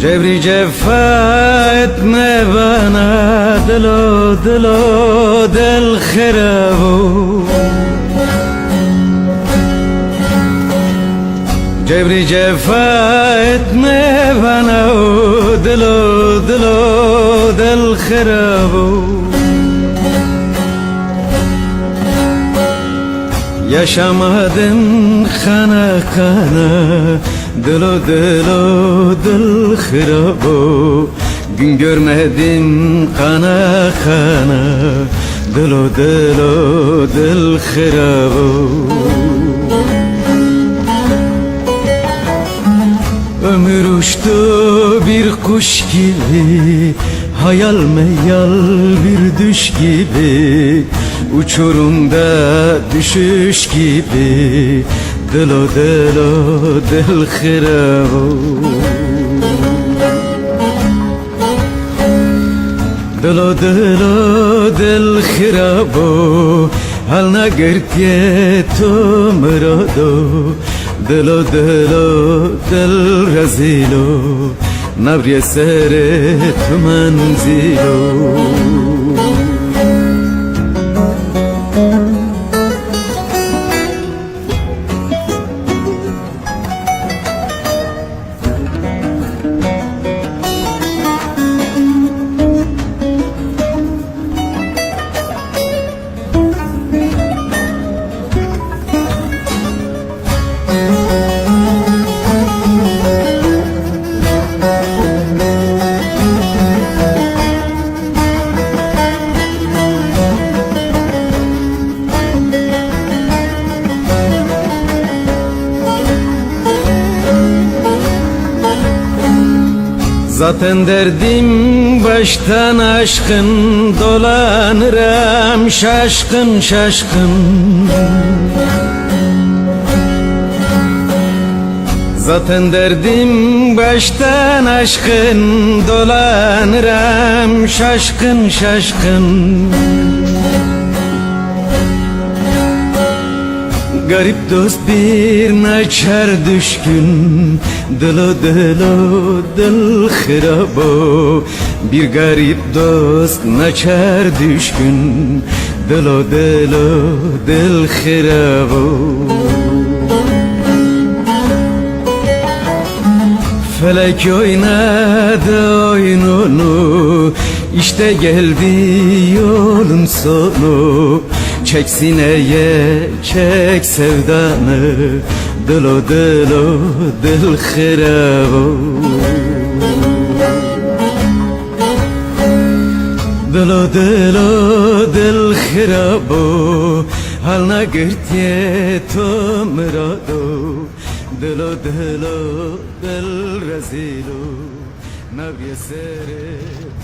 Cevri cefa etme bana dilo dilo del khirabu Cevri cefa etme bana dilo dilo del khirabu Yaşamadın kana kana Dilo dilo dil khirabo Gün görmedin kana kana Dilo dilo dil khirabo Ömür uçtu bir kuş gibi Hayal meyal bir düş gibi Uçurumda düşüş gibi Dilo dilo dil khirabo Dilo dilo dil khirabo Hal nagirtiye to murado Dilo dilo dil razilo Navriye sere tu manzilo Zaten derdim baştan aşkın Dolanırım şaşkın şaşkın Zaten derdim baştan aşkın Dolanırım şaşkın şaşkın Garip dost bir naçar düşkün Dilo dilo dil khirabo Bir garip dost naçar düşkün Dilo dilo dil khirabo Felek oynadı oyununu İşte geldi yolun sonu Çek sineye çek sevdanı Dilo dilo dil khirabo Dilo dilo dil khirabo Hal nagirtiye to murado Dilo dilo dil razilo Navriye sere